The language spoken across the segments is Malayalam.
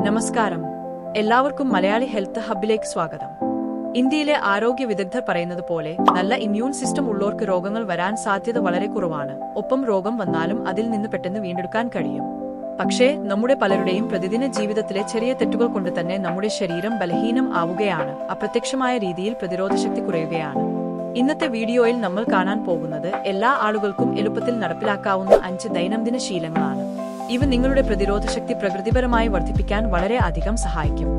നമസ്കാരം, എല്ലാവർക്കും മലയാളി ഹെൽത്ത് ഹബിലേക്ക് സ്വാഗതം. ഇന്ത്യയിലെ ആരോഗ്യ വിദഗ്ധർ പറയുന്നത് പോലെ നല്ല ഇമ്മ്യൂൺ സിസ്റ്റം ഉള്ളവർക്ക് രോഗങ്ങൾ വരാൻ സാധ്യത വളരെ കുറവാണ്. ഒപ്പം രോഗം വന്നാലും അതിൽ നിന്ന് പെട്ടെന്ന് വീണ്ടെടുക്കാൻ കഴിയും. പക്ഷേ നമ്മുടെ പലരുടെയും പ്രതിദിന ജീവിതത്തിലെ ചെറിയ തെറ്റുകൾ കൊണ്ട് തന്നെ നമ്മുടെ ശരീരം ബലഹീനം ആവുകയാണ്. അപ്രത്യക്ഷമായ രീതിയിൽ പ്രതിരോധശക്തി കുറയുകയാണ്. ഇന്നത്തെ വീഡിയോയിൽ നമ്മൾ കാണാൻ പോകുന്നത് എല്ലാ ആളുകൾക്കും എളുപ്പത്തിൽ നടപ്പിലാക്കാവുന്ന 5 ദൈനംദിന ശീലങ്ങളാണ്. ഇവ നിങ്ങളുടെ പ്രതിരോധശക്തി പ്രകൃതിപരമായി വർദ്ധിപ്പിക്കാൻ വളരെ അധികം സഹായിക്കും.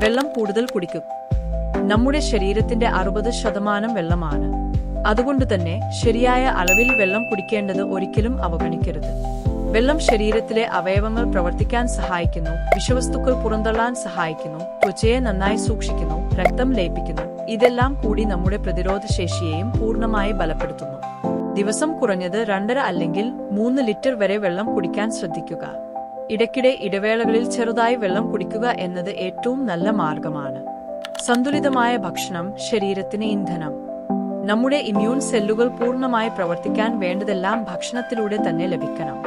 വെള്ളം കൂടുതൽ കുടിക്കുക. നമ്മുടെ ശരീരത്തിന്റെ 60% വെള്ളമാണ്. അതുകൊണ്ട് തന്നെ ശരിയായ അളവിൽ വെള്ളം കുടിക്കേണ്ടത് ഒരിക്കലും അവഗണിക്കരുത്. വെള്ളം ശരീരത്തിലെ അവയവങ്ങൾ പ്രവർത്തിക്കാൻ സഹായിക്കുന്നു, വിഷവസ്തുക്കൾ പുറന്തള്ളാൻ സഹായിക്കുന്നു, ത്വച്ചയെ നന്നായി സൂക്ഷിക്കുന്നു, രക്തം ലയിപ്പിക്കുന്നു. ഇതെല്ലാം കൂടി നമ്മുടെ പ്രതിരോധശേഷിയെയും പൂർണ്ണമായി ബലപ്പെടുത്തുന്നു. ദിവസം കുറഞ്ഞത് 2.5 അല്ലെങ്കിൽ 3 ലിറ്റർ വരെ വെള്ളം കുടിക്കാൻ ശ്രദ്ധിക്കുക. ഇടയ്ക്കിടെ ഇടവേളകളിൽ ചെറുതായി വെള്ളം കുടിക്കുക എന്നത് ഏറ്റവും നല്ല മാർഗമാണ്. സന്തുലിതമായ ഭക്ഷണം ശരീരത്തിന് ഇന്ധനം. നമ്മുടെ ഇമ്മ്യൂൺ സെല്ലുകൾ പൂർണ്ണമായി പ്രവർത്തിക്കാൻ വേണ്ടതെല്ലാം ഭക്ഷണത്തിലൂടെ തന്നെ ലഭിക്കണം.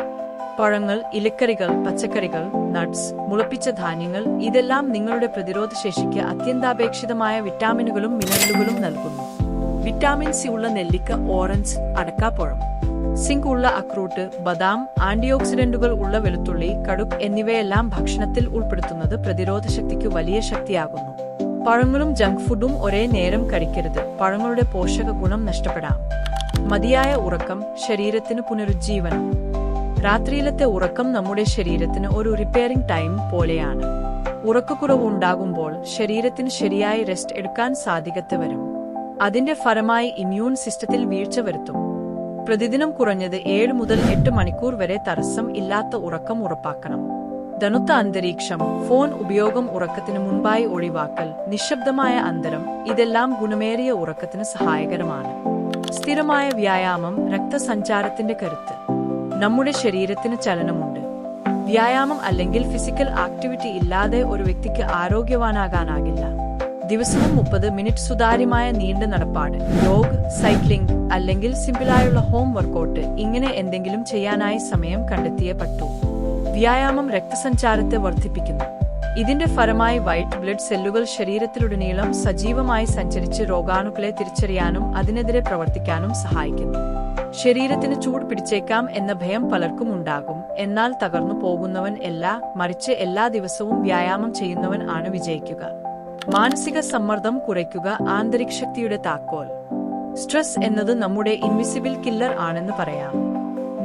പഴങ്ങൾ, ഇലക്കറികൾ, പച്ചക്കറികൾ, നട്ട്സ്, മുളപ്പിച്ച ധാന്യങ്ങൾ ഇതെല്ലാം നിങ്ങളുടെ പ്രതിരോധശേഷിക്ക് അത്യന്താപേക്ഷിതമായ വിറ്റാമിനുകളും മിനറലുകളും നൽകുന്നു. വിറ്റാമിൻ സി ഉള്ള നെല്ലിക്ക, ഓറഞ്ച്, അടക്കാപ്പഴം, സിങ്ക് ഉള്ള അക്രൂട്ട്, ബദാം, ആന്റിഓക്സിഡന്റുകൾ ഉള്ള വെളുത്തുള്ളി, കടുക് എന്നിവയെല്ലാം ഭക്ഷണത്തിൽ ഉൾപ്പെടുത്തുന്നത് പ്രതിരോധശക്തിക്ക് വലിയ ശക്തിയാകുന്നു. പഴങ്ങളും ജങ്ക് ഫുഡും ഒരേ നേരം കഴിക്കരുത്. പഴങ്ങളുടെ പോഷക ഗുണം നഷ്ടപ്പെടാം. മതിയായ ഉറക്കം ശരീരത്തിന് പുനരുജ്ജീവനം. രാത്രിയിലത്തെ ഉറക്കം നമ്മുടെ ശരീരത്തിന് ഒരു റിപ്പയറിംഗ് ടൈം പോലെയാണ്. ഉറക്കക്കുറവ് ഉണ്ടാകുമ്പോൾ ശരീരത്തിന് ശരിയായി റെസ്റ്റ് എടുക്കാൻ സാധിക്കാതെ വരും. അതിന്റെ ഫലമായി ഇമ്മ്യൂൺ സിസ്റ്റത്തിൽ വീഴ്ച വരുത്തും. പ്രതിദിനം കുറഞ്ഞത് 7 മുതൽ 8 മണിക്കൂർ വരെ തടസ്സം ഇല്ലാത്ത ഉറക്കം ഉറപ്പാക്കണം. തണുത്ത അന്തരീക്ഷം, ഫോൺ ഉപയോഗം, ഉറക്കത്തിന് മുൻപായി ഒഴിവാക്കൽ, നിശബ്ദമായ അന്തരം ഇതെല്ലാം ഗുണമേറിയ ഉറക്കത്തിന് സഹായകരമാണ്. സ്ഥിരമായ വ്യായാമം, രക്തസഞ്ചാരത്തിന്റെ കരുത്ത്. നമ്മുടെ ശരീരത്തിന് ചലനമുണ്ട്. വ്യായാമം അല്ലെങ്കിൽ ഫിസിക്കൽ ആക്ടിവിറ്റി ഇല്ലാതെ ഒരു വ്യക്തിക്ക് ആരോഗ്യവാനാകാനാകില്ല. ദിവസവും 30 മിനിറ്റ് സുതാര്യമായ നീണ്ട നടപ്പാട്, യോഗ, സൈക്ലിംഗ് അല്ലെങ്കിൽ സിമ്പിളായുള്ള ഹോം വർക്കൗട്ട് ഇങ്ങനെ എന്തെങ്കിലും ചെയ്യാനായി സമയം കണ്ടെത്തിയേ പറ്റൂ. വ്യായാമം രക്തസഞ്ചാരത്തെ വർദ്ധിപ്പിക്കുന്നു. ഇതിന്റെ ഫലമായി വൈറ്റ് ബ്ലഡ് സെല്ലുകൾ ശരീരത്തിലുടനീളം സജീവമായി സഞ്ചരിച്ച് രോഗാണുക്കളെ തിരിച്ചറിയാനും അതിനെതിരെ പ്രവർത്തിക്കാനും സഹായിക്കുന്നു. ശരീരത്തിന് ചൂട് പിടിച്ചേക്കാം എന്ന ഭയം പലർക്കും ഉണ്ടാകും. എന്നാൽ തകർന്നു പോകുന്നവൻ മറിച്ച് എല്ലാ ദിവസവും വ്യായാമം ചെയ്യുന്നവൻ ആണ് വിജയിക്കുക. മാനസിക സമ്മർദ്ദം കുറയ്ക്കുക. ആന്തരിക ശക്തിയുടെ താക്കോൽ. സ്ട്രെസ് എന്നത് നമ്മുടെ ഇൻവിസിബിൾ കില്ലർ ആണെന്ന് പറയാം.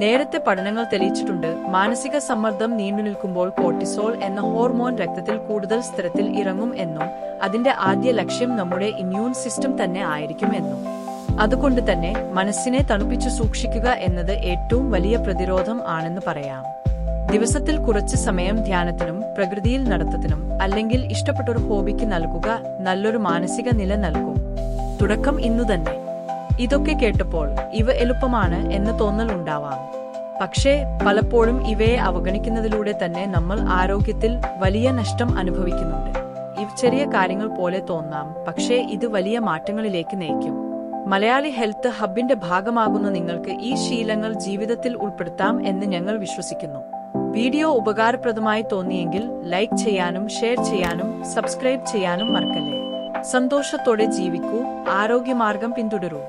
നേരത്തെ പഠനങ്ങൾ തെളിയിച്ചിട്ടുണ്ട്, മാനസിക സമ്മർദ്ദം നീണ്ടുനിൽക്കുമ്പോൾ കോർട്ടിസോൾ എന്ന ഹോർമോൺ രക്തത്തിൽ കൂടുതൽ സ്ഥിരത്തിൽ ഇറങ്ങും എന്നും അതിന്റെ ആദ്യ ലക്ഷ്യം നമ്മുടെ ഇമ്മ്യൂൺ സിസ്റ്റം തന്നെ ആയിരിക്കും എന്നും. അതുകൊണ്ട് തന്നെ മനസ്സിനെ തണുപ്പിച്ചു സൂക്ഷിക്കുക എന്നത് ഏറ്റവും വലിയ പ്രതിരോധം ആണെന്ന് പറയാം. ദിവസത്തിൽ കുറച്ച് സമയം ധ്യാനത്തിനും പ്രകൃതിയിൽ നടത്തത്തിനും അല്ലെങ്കിൽ ഇഷ്ടപ്പെട്ടൊരു ഹോബിക്ക് നൽകുക നല്ലൊരു മാനസിക നില നൽകും. തുടക്കം ഇന്നു തന്നെ. ഇതൊക്കെ കേട്ടപ്പോൾ ഇവ എളുപ്പമാണ് എന്ന് തോന്നൽ ഉണ്ടാവാം. പക്ഷേ പലപ്പോഴും ഇവയെ അവഗണിക്കുന്നതിലൂടെ തന്നെ നമ്മൾ ആരോഗ്യത്തിൽ വലിയ നഷ്ടം അനുഭവിക്കുന്നുണ്ട്. ഇവ ചെറിയ കാര്യങ്ങൾ പോലെ തോന്നാം, പക്ഷേ ഇത് വലിയ മാറ്റങ്ങളിലേക്ക് നയിക്കും. മലയാളി ഹെൽത്ത് ഹബിന്റെ ഭാഗമാകുന്ന നിങ്ങൾക്ക് ഈ ശീലങ്ങൾ ജീവിതത്തിൽ ഉൾപ്പെടുത്താം എന്ന് ഞങ്ങൾ വിശ്വസിക്കുന്നു. വീഡിയോ ഉപകാരപ്രദമായി തോന്നിയെങ്കിൽ ലൈക്ക് ചെയ്യാനും ഷെയർ ചെയ്യാനും സബ്സ്ക്രൈബ് ചെയ്യാനും മറക്കല്ലേ. സന്തോഷത്തോടെ ജീവിക്കൂ, ആരോഗ്യമാർഗം പിന്തുടരൂ.